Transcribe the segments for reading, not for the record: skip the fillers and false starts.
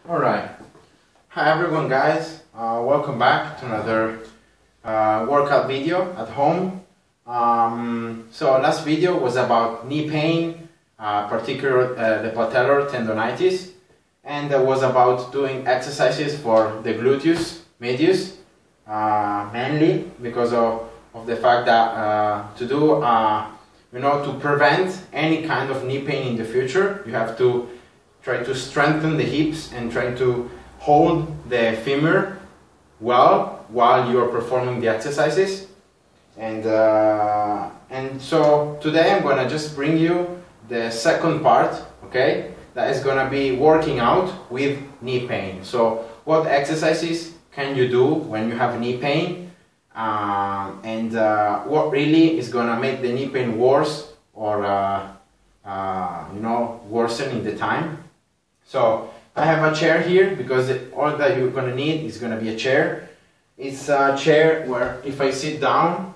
Alright, hi everyone guys, welcome back to another workout video at home. So last video was about knee pain, particularly the patellar tendonitis, and it was about doing exercises for the gluteus medius, mainly because of the fact that to do, to prevent any kind of knee pain in the future, you have to try to strengthen the hips and try to hold the femur well while you are performing the exercises. And so today I'm gonna just bring you the second part, okay? That is gonna be working out with knee pain. So what exercises can you do when you have knee pain? What really is gonna make the knee pain worse or worsen in the time. So I have a chair here because all that you're gonna need is gonna be a chair. It's a chair where if I sit down,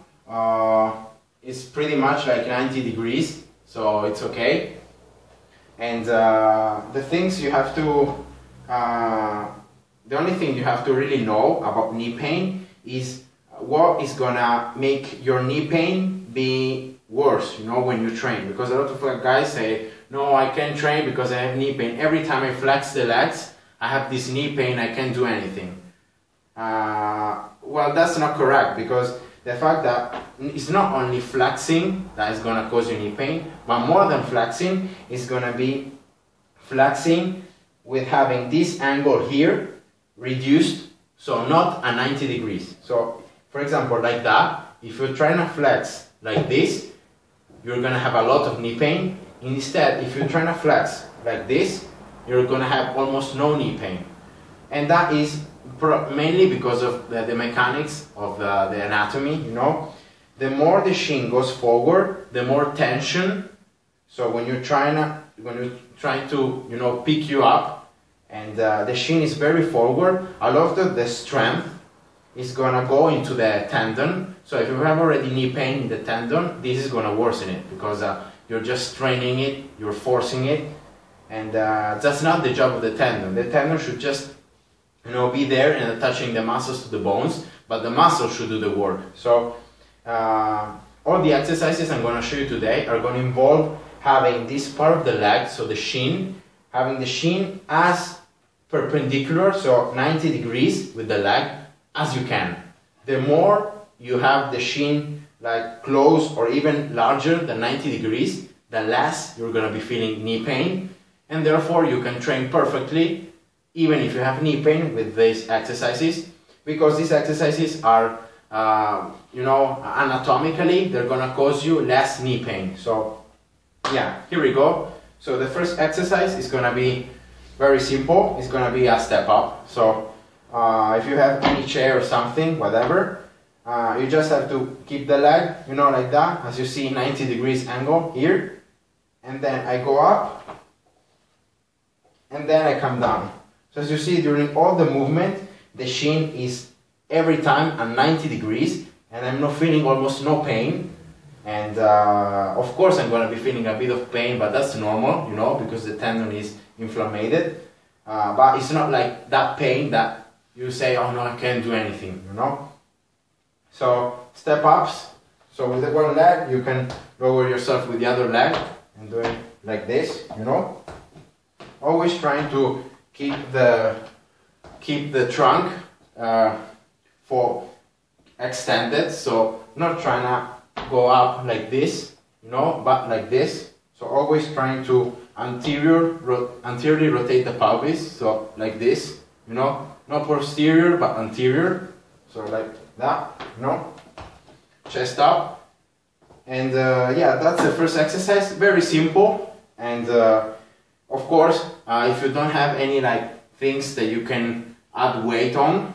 it's pretty much like 90 degrees, so it's okay. And the things you have to, the only thing you have to really know about knee pain is what is gonna make your knee pain be worse, when you train. Because a lot of guys say, no, I can't train because I have knee pain. Every time I flex the legs, I have this knee pain, I can't do anything. Well, that's not correct, because the fact that it's not only flexing that is going to cause you knee pain, but more than flexing, it's going to be flexing with having this angle here reduced, so not a 90 degrees. So, for example, like that, if you're trying to flex like this, you're going to have a lot of knee pain. Instead, if you're trying to flex like this, you're going to have almost no knee pain. And that is mainly because of the mechanics of the anatomy, The more the shin goes forward, the more tension. So when you're trying to pick you up, and the shin is very forward, a lot of the strength is going to go into the tendon. So if you have already knee pain in the tendon, this is going to worsen it, because you're just straining it, you're forcing it, and that's not the job of the tendon. The tendon should just, be there and attaching the muscles to the bones, but the muscle should do the work. So all the exercises I'm going to show you today are going to involve having this part of the leg, so the shin, having the shin as perpendicular, so 90 degrees with the leg as you can. The more you have the shin like close or even larger than 90 degrees, the less you're going to be feeling knee pain, and therefore you can train perfectly even if you have knee pain with these exercises, because these exercises are anatomically they're going to cause you less knee pain. So yeah, here we go. So the first exercise is going to be very simple. It's going to be a step up. So if you have any chair or something, whatever, you just have to keep the leg, like that, as you see, 90 degrees angle here, and then I go up, and then I come down. So as you see, during all the movement, the shin is every time at 90 degrees, and I'm not feeling almost no pain. And of course I'm going to be feeling a bit of pain, but that's normal, because the tendon is inflamed. But it's not like that pain that you say, oh no, I can't do anything, So step ups. So with the one leg, you can lower yourself with the other leg and do it like this, Always trying to keep the trunk for extended. So not trying to go up like this, but like this. So always trying to anteriorly rotate the pelvis. So like this, not posterior but anterior. So like that, chest up, and yeah, that's the first exercise. Very simple, and of course, if you don't have any things that you can add weight on,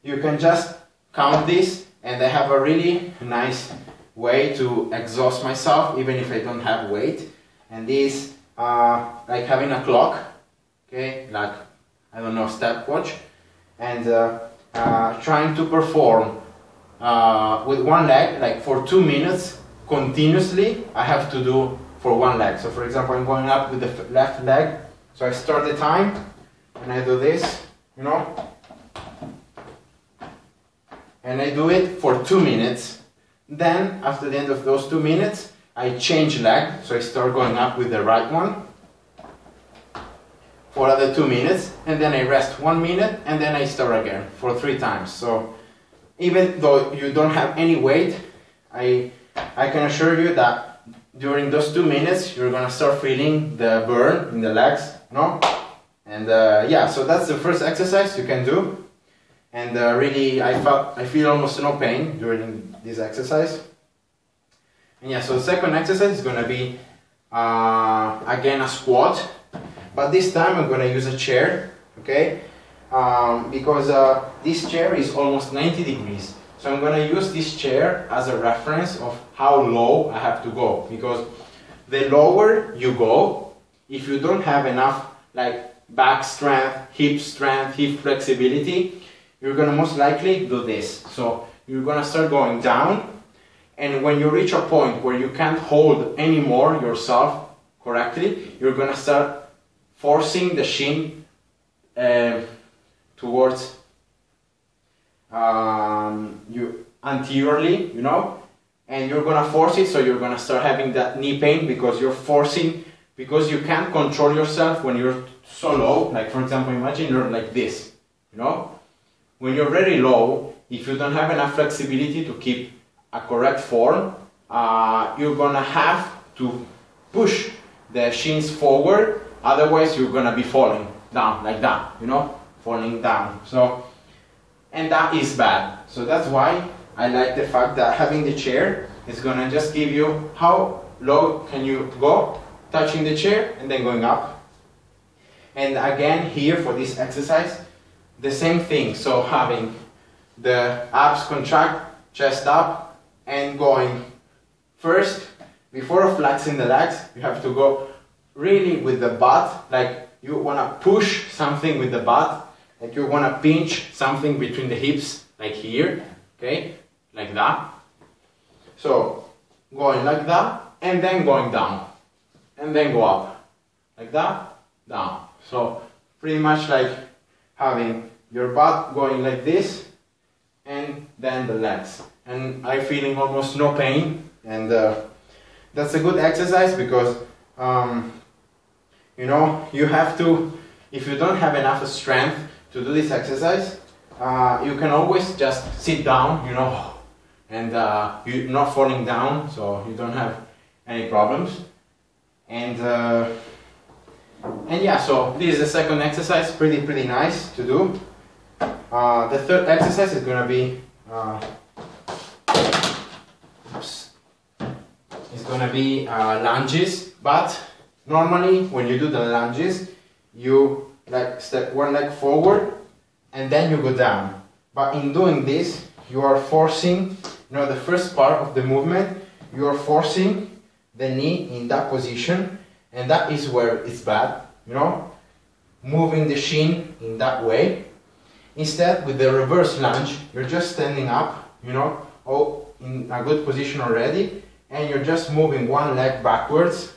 you can just count this, and I have a really nice way to exhaust myself even if I don't have weight, and this like having a clock, okay, like I don't know, stopwatch, and trying to perform with one leg for 2 minutes continuously. I have to do for one leg. So for example, I'm going up with the left leg, So I start the time and I do this, you know, and I do it for 2 minutes. Then after the end of those 2 minutes, I change leg, so I start going up with the right one for another 2 minutes, and then I rest 1 minute, and then I start again for 3 times. So even though you don't have any weight, I can assure you that during those 2 minutes you're gonna start feeling the burn in the legs, you know? And yeah, so that's the first exercise you can do. And really, I feel almost no pain during this exercise. And yeah, so the second exercise is gonna be again a squat, but this time I'm gonna use a chair, okay? Because this chair is almost 90 degrees. So I'm gonna use this chair as a reference of how low I have to go, because the lower you go, if you don't have enough like back strength, hip flexibility, you're gonna most likely do this. So you're gonna start going down, and when you reach a point where you can't hold anymore yourself correctly, you're gonna start forcing the shin towards you anteriorly, you know, and you're gonna force it, so you're gonna start having that knee pain because you're forcing, because you can't control yourself when you're so low. Like for example, imagine you're like this, you know, when you're very low, if you don't have enough flexibility to keep a correct form, you're gonna have to push the shins forward, otherwise you're gonna be falling down like that, you know, falling down. So, and that is bad. So that's why I like the fact that having the chair is gonna just give you how low can you go, touching the chair and then going up. And again here for this exercise, the same thing. So having the abs contract, chest up, and going first, before flexing the legs, you have to go really with the butt, like you wanna push something with the butt, like you wanna pinch something between the hips, like here, okay, like that. So going like that, and then going down, and then go up, like that, down. So pretty much like having your butt going like this, and then the legs. And I'm feeling almost no pain, and that's a good exercise because you know, you have to, if you don't have enough strength to do this exercise, you can always just sit down, you know, and you're not falling down, so you don't have any problems. And yeah, so this is the second exercise, pretty nice to do. The third exercise is gonna be lunges, but normally when you do the lunges, you like step one leg forward and then you go down. But in doing this, you are forcing, you know, the first part of the movement, you are forcing the knee in that position, and that is where it's bad, you know, moving the shin in that way. Instead, with the reverse lunge, you're just standing up, you know, all in a good position already, and you're just moving one leg backwards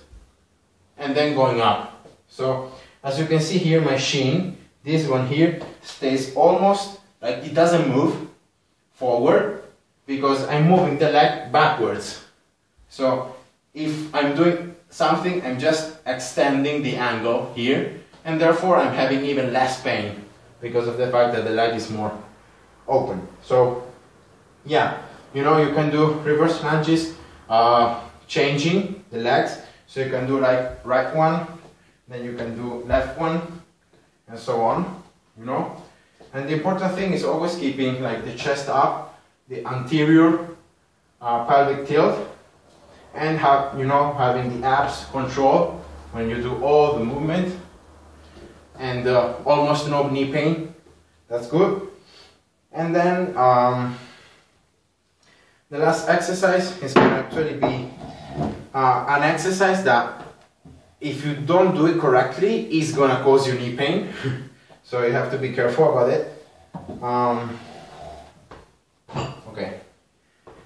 and then going up. So as you can see here, my shin, this one here, stays almost like it doesn't move forward because I'm moving the leg backwards. So if I'm doing something, I'm just extending the angle here, and therefore I'm having even less pain because of the fact that the leg is more open. So yeah, you know, you can do reverse lunges changing the legs. So you can do like right one, then you can do left one, and so on, you know. And the important thing is always keeping like the chest up, the anterior pelvic tilt, and have, you know, having the abs control when you do all the movement, and almost no knee pain. That's good. And then the last exercise is going to actually be an exercise that, if you don't do it correctly, is going to cause you knee pain. So you have to be careful about it. Okay.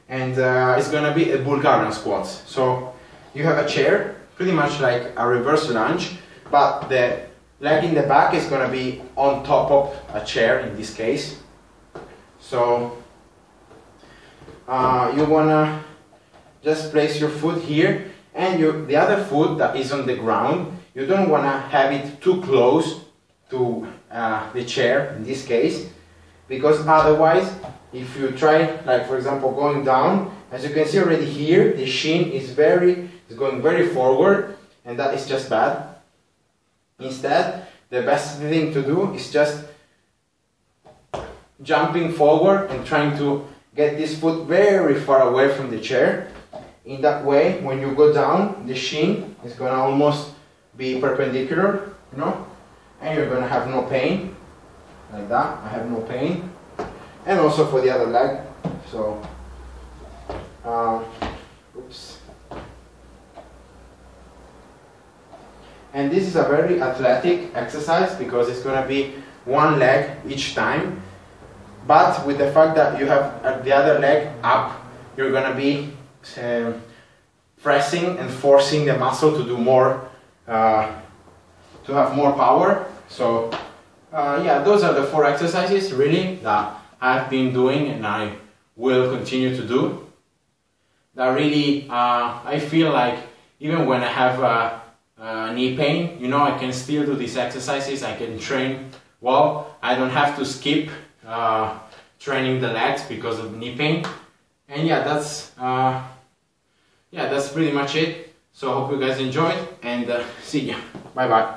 And it's going to be a Bulgarian squats. So you have a chair, pretty much like a reverse lunge, but the leg in the back is going to be on top of a chair in this case. So you want to just place your foot here, and the other foot that is on the ground, you don't want to have it too close to the chair in this case, because otherwise if you try, like for example going down, as you can see already here, the shin is going very forward, and that is just bad. Instead, the best thing to do is just jumping forward and trying to get this foot very far away from the chair. In that way, when you go down, the shin is going to almost be perpendicular, you know, and you're going to have no pain, like that. I have no pain. And also for the other leg. So, oops. And this is a very athletic exercise because it's going to be one leg each time. But with the fact that you have the other leg up, you're going to be pressing and forcing the muscle to do more, to have more power. So yeah, those are the 4 exercises really that I've been doing and I will continue to do. That really, I feel like even when I have knee pain, you know, I can still do these exercises. I can train well. I don't have to skip training the legs because of knee pain. And yeah, that's pretty much it. So I hope you guys enjoyed, and see ya. Bye bye.